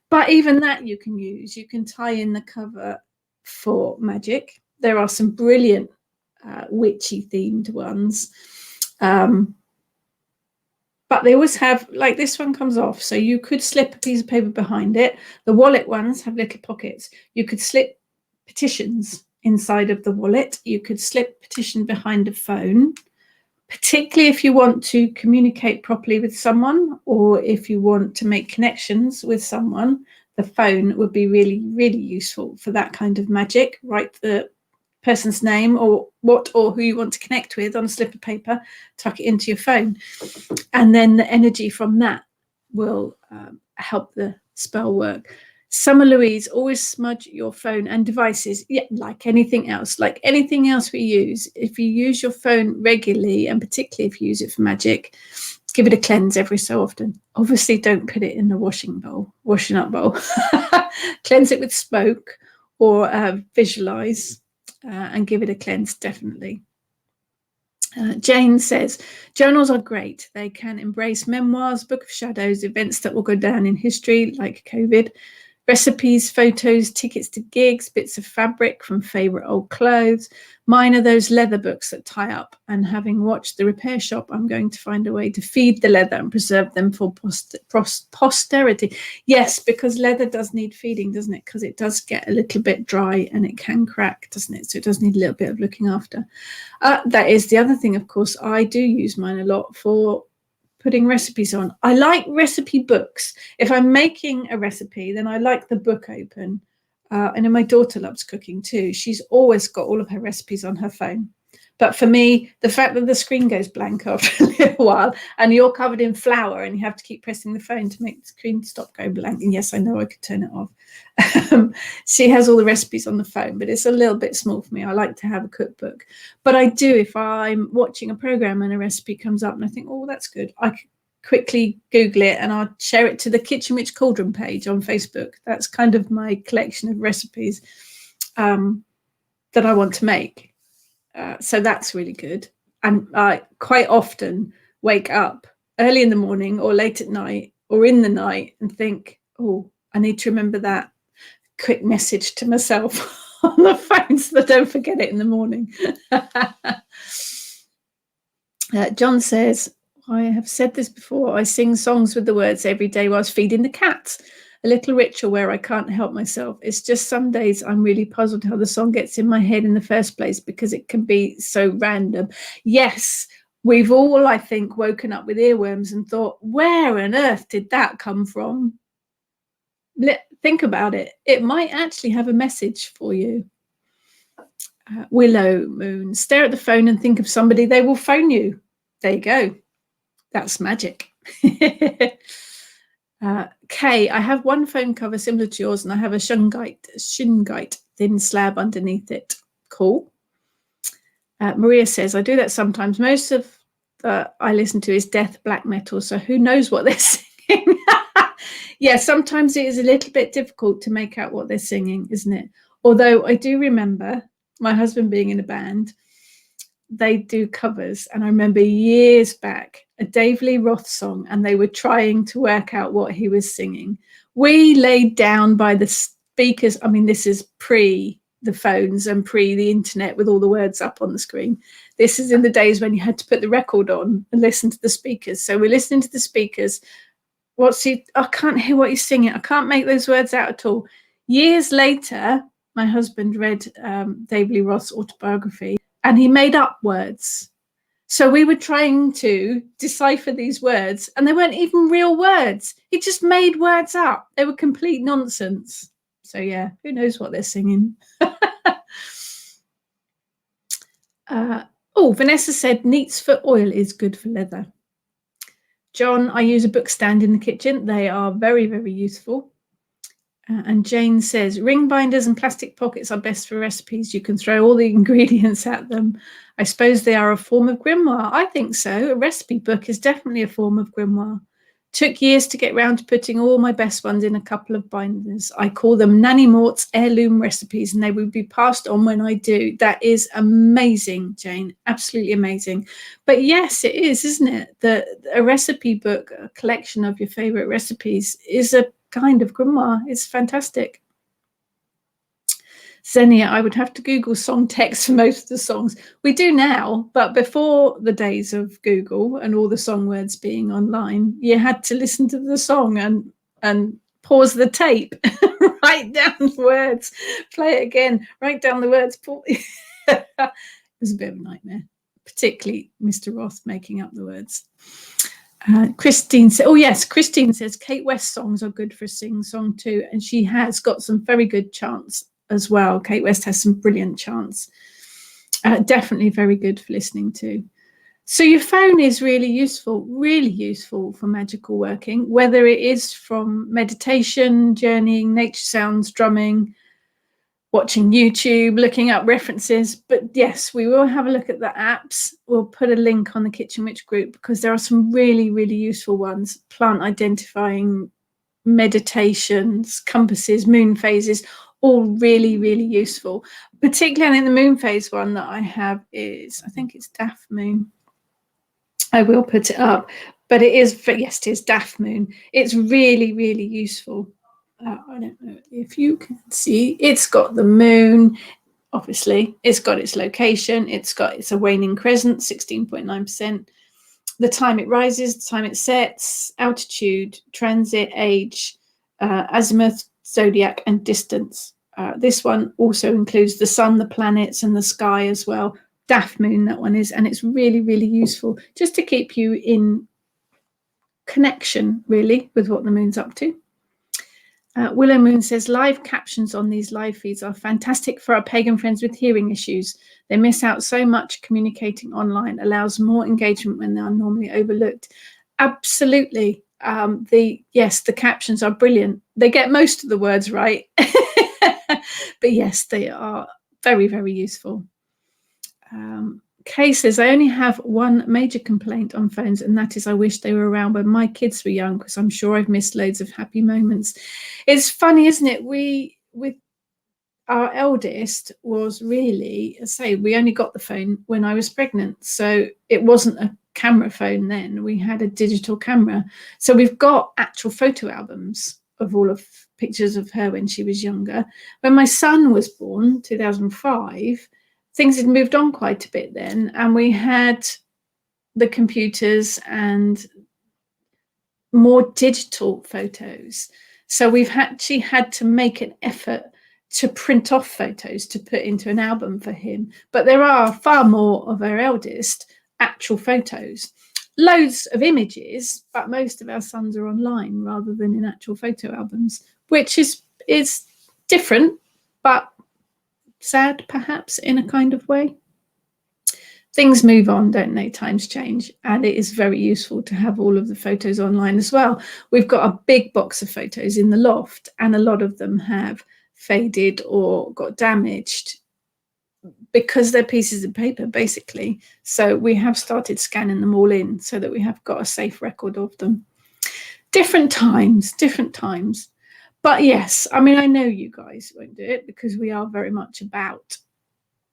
But even that you can use. You can tie in the cover for magic. There are some brilliant witchy themed ones. But they always have, like this one comes off, so you could slip a piece of paper behind it. The wallet ones have little pockets. You could slip petitions inside of the wallet. You could slip petition behind a phone, particularly if you want to communicate properly with someone, or if you want to make connections with someone. The phone would be really, really useful for that kind of magic. Write the person's name or what or who you want to connect with on a slip of paper, tuck it into your phone, and then the energy from that will help the spell work. Summer Louise, always smudge your phone and devices. Yeah, like anything else we use. If you use your phone regularly, and particularly if you use it for magic, give it a cleanse every so often. Obviously, don't put it in the washing up bowl. Cleanse it with smoke or visualize and give it a cleanse, definitely. Jane says, journals are great. They can embrace memoirs, book of shadows, events that will go down in history, like COVID, recipes, photos, tickets to gigs, bits of fabric from favourite old clothes. Mine are those leather books that tie up, and having watched The Repair Shop, I'm going to find a way to feed the leather and preserve them for posterity. Yes, because leather does need feeding, doesn't it? Because it does get a little bit dry and it can crack, doesn't it? So it does need a little bit of looking after. That is the other thing, of course. I do use mine a lot for putting recipes on. I like recipe books. If I'm making a recipe, then I like the book open. And then my daughter loves cooking too. She's always got all of her recipes on her phone. But for me, the fact that the screen goes blank after a little while and you're covered in flour and you have to keep pressing the phone to make the screen stop going blank. And yes, I know I could turn it off. She has all the recipes on the phone, but it's a little bit small for me. I like to have a cookbook. But I do, if I'm watching a program and a recipe comes up and I think, oh, that's good, I could quickly Google it and I'll share it to the Kitchen Witch Cauldron page on Facebook. That's kind of my collection of recipes that I want to make. So that's really good. And I quite often wake up early in the morning or late at night or in the night and think, oh, I need to remember that quick message to myself on the phone so that I don't forget it in the morning. John says, I have said this before, I sing songs with the words every day whilst feeding the cats. A little ritual where I can't help myself. It's just some days I'm really puzzled how the song gets in my head in the first place because it can be so random. Yes, we've all, I think, woken up with earworms and thought, where on earth did that come from? Think about it. It might actually have a message for you. Willow Moon, stare at the phone and think of somebody, they will phone you. There you go. That's magic. Kay, I have one phone cover similar to yours and I have a shungite thin slab underneath it. Cool. Maria says, I do that sometimes. Most of I listen to is death black metal, so who knows what they're singing? Yeah, sometimes it is a little bit difficult to make out what they're singing, isn't it? Although I do remember my husband being in a band, they do covers. And I remember years back, a Dave Lee Roth song, and they were trying to work out what he was singing. We laid down by the speakers. I mean, this is pre the phones and pre the internet with all the words up on the screen. This is in the days when you had to put the record on and listen to the speakers. So we're listening to the speakers. I can't hear what he's singing. I can't make those words out at all. Years later, my husband read Dave Lee Roth's autobiography and he made up words. So we were trying to decipher these words and they weren't even real words. He just made words up. They were complete nonsense. So yeah, who knows what they're singing. Vanessa said neats for oil is good for leather. John, I use a book stand in the kitchen. They are very, very useful. And Jane says, ring binders and plastic pockets are best for recipes. You can throw all the ingredients at them. I suppose they are a form of grimoire. I think so. A recipe book is definitely a form of grimoire. Took years to get round to putting all my best ones in a couple of binders. I call them Nanny Mort's heirloom recipes, and they will be passed on when I do. That is amazing, Jane. Absolutely amazing. But yes, it is, isn't it? A recipe book, a collection of your favourite recipes, is a kind of grimoire. It's fantastic. Xenia, I would have to Google song text for most of the songs. We do now, but before the days of Google and all the song words being online, you had to listen to the song and pause the tape, write down the words, play it again, write down the words. It was a bit of a nightmare, particularly Mr. Roth making up the words. Christine says, Christine says Kate West songs are good for sing-song too, and she has got some very good chants as well. Kate West has some brilliant chants. Definitely very good for listening to. So your phone is really useful for magical working, whether it is from meditation, journeying, nature sounds, drumming, watching YouTube, looking up references. But yes, we will have a look at the apps. We'll put a link on the Kitchen Witch group because there are some really, really useful ones. Plant identifying, meditations, compasses, moon phases, all really, really useful. Particularly in the moon phase one that I have is, I think it's Daft Moon. I will put it up, but it is, yes, it is Daft Moon. It's really, really useful. I don't know if you can see, it's got the moon, obviously, it's got its location, it's a waning crescent, 16.9%, the time it rises, the time it sets, altitude, transit, age, azimuth, zodiac, and distance. This one also includes the sun, the planets, and the sky as well. Daft Moon, that one is, and it's really, really useful just to keep you in connection, really, with what the moon's up to. Willow Moon says, live captions on these live feeds are fantastic for our pagan friends with hearing issues. They miss out so much. Communicating online allows more engagement when they are normally overlooked. Absolutely. The captions are brilliant. They get most of the words right. But yes, they are very, very useful. Kay says, I only have one major complaint on phones, and that is I wish they were around when my kids were young, because I'm sure I've missed loads of happy moments. It's funny, isn't it? With our eldest was really, we only got the phone when I was pregnant. So it wasn't a camera phone then. We had a digital camera. So we've got actual photo albums of all of pictures of her when she was younger. When my son was born, 2005, things had moved on quite a bit then, and we had the computers and more digital photos. So we've actually had to make an effort to print off photos to put into an album for him. But there are far more of our eldest actual photos. Loads of images, but most of our sons are online rather than in actual photo albums, which is different, but sad perhaps in a kind of way. Things move on, don't they? Times change, and it is very useful to have all of the photos online as well. We've got a big box of photos in the loft, and a lot of them have faded or got damaged because they're pieces of paper, basically. So we have started scanning them all in so that we have got a safe record of them. Different times. But yes, I mean, I know you guys won't do it because we are very much about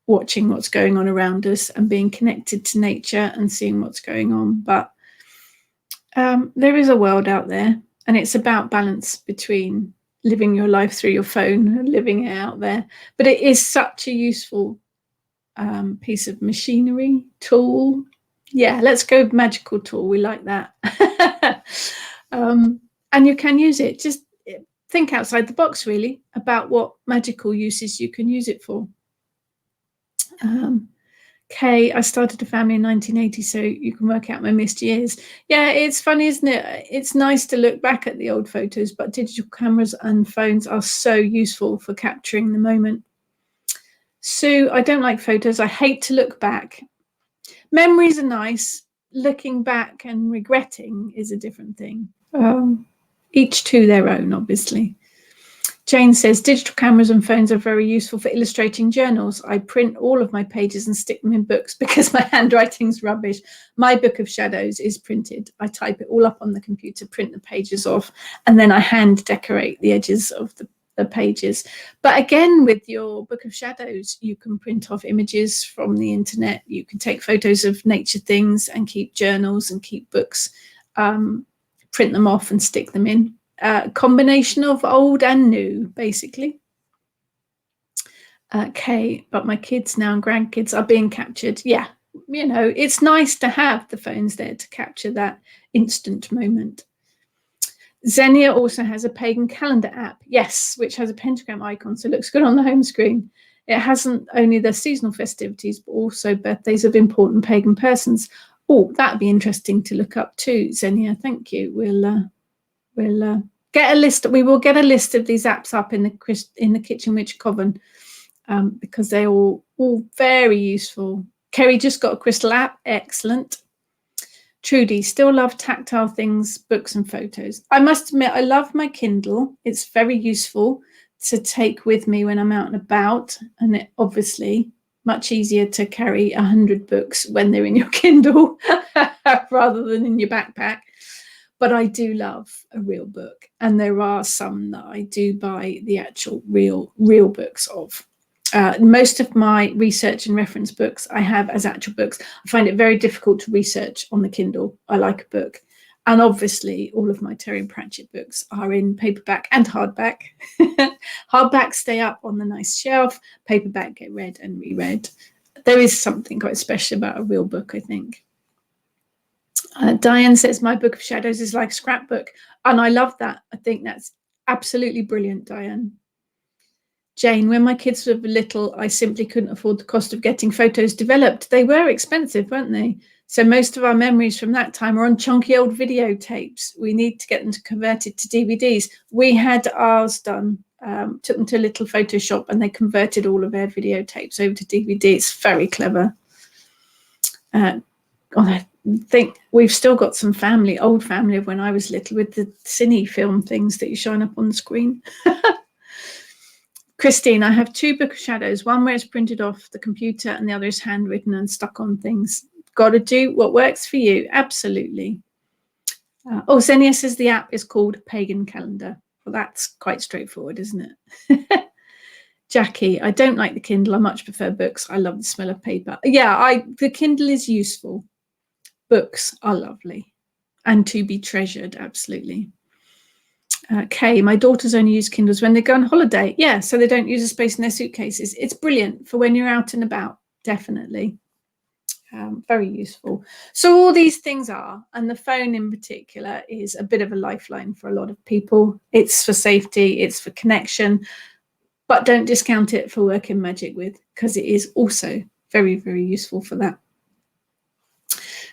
watching what's going on around us and being connected to nature and seeing what's going on. But there is a world out there, and it's about balance between living your life through your phone and living it out there. But it is such a useful piece of machinery, tool. Yeah, let's go magical tool. We like that. And you can use it. Just think outside the box, really, about what magical uses you can use it for. Kay, I started a family in 1980, so you can work out my missed years. Yeah, it's funny, isn't it? It's nice to look back at the old photos, but digital cameras and phones are so useful for capturing the moment. Sue, I don't like photos. I hate to look back. Memories are nice. Looking back and regretting is a different thing. Each to their own, obviously. Jane says, digital cameras and phones are very useful for illustrating journals. I print all of my pages and stick them in books because my handwriting's rubbish. My book of shadows is printed. I type it all up on the computer, print the pages off, and then I hand decorate the edges of the pages. But again, with your book of shadows, you can print off images from the internet. You can take photos of nature things and keep journals and keep books, print them off and stick them in. Combination of old and new, basically. Okay, but my kids now and grandkids are being captured. Yeah, you know, it's nice to have the phones there to capture that instant moment. Xenia also has a pagan calendar app, yes, which has a pentagram icon, so it looks good on the home screen. It hasn't only the seasonal festivities, but also birthdays of important pagan persons. Oh, that'd be interesting to look up too, Xenia. Thank you. We'll get a list. We will get a list of these apps up in the Kitchen Witch Coven because they're all very useful. Kerry just got a crystal app. Excellent. Trudy, still love tactile things, books and photos. I must admit, I love my Kindle. It's very useful to take with me when I'm out and about, and it obviously much easier to carry 100 books when they're in your Kindle rather than in your backpack. But I do love a real book, and there are some that I do buy the actual real books of. Most of my research and reference books I have as actual books. I find it very difficult to research on the Kindle. I like a book. And obviously, all of my Terry and Pratchett books are in paperback and hardback. Hardback stay up on the nice shelf. Paperback get read and reread. There is something quite special about a real book, I think. Diane says, my Book of Shadows is like a scrapbook. And I love that. I think that's absolutely brilliant, Diane. Jane, when my kids were little, I simply couldn't afford the cost of getting photos developed. They were expensive, weren't they? So most of our memories from that time are on chunky old videotapes. We need to get them converted to DVDs. We had ours done, took them to a little photo shop and they converted all of their videotapes over to DVD. It's very clever. I think we've still got some old family of when I was little with the cine film things that you shine up on the screen. Christine, I have 2 Book of Shadows, one where it's printed off the computer and the other is handwritten and stuck on things. Got to do what works for you. Absolutely. Xenia says the app is called Pagan Calendar. Well, that's quite straightforward, isn't it? Jackie, I don't like the Kindle. I much prefer books. I love the smell of paper. Yeah, the Kindle is useful. Books are lovely and to be treasured. Absolutely. Kay, my daughters only use Kindles when they go on holiday. Yeah, so they don't use the space in their suitcases. It's brilliant for when you're out and about, definitely. Very useful. So all these things are, and the phone in particular is a bit of a lifeline for a lot of people. It's for safety, it's for connection, but don't discount it for working magic with, because it is also very, very useful for that.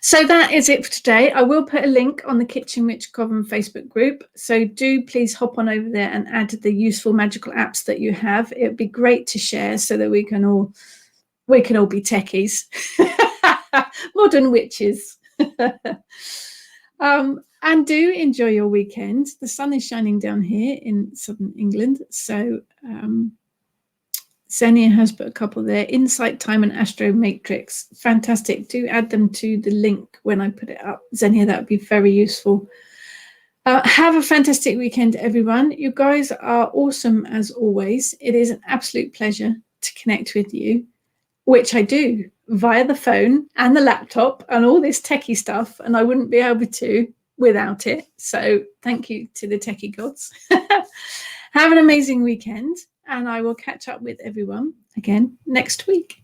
So that is it for today. I will put a link on the Kitchen Witch Coven Facebook group. So do please hop on over there and add the useful magical apps that you have. It would be great to share so that we can all be techies, modern witches. And do enjoy your weekend. The sun is shining down here in southern England. So Xenia has put a couple there. Insight Time and Astro Matrix. Fantastic. Do add them to the link when I put it up. Xenia, that would be very useful. Have a fantastic weekend, everyone. You guys are awesome as always. It is an absolute pleasure to connect with you, which I do via the phone and the laptop and all this techie stuff. And I wouldn't be able to without it. So thank you to the techie gods. Have an amazing weekend. And I will catch up with everyone again next week.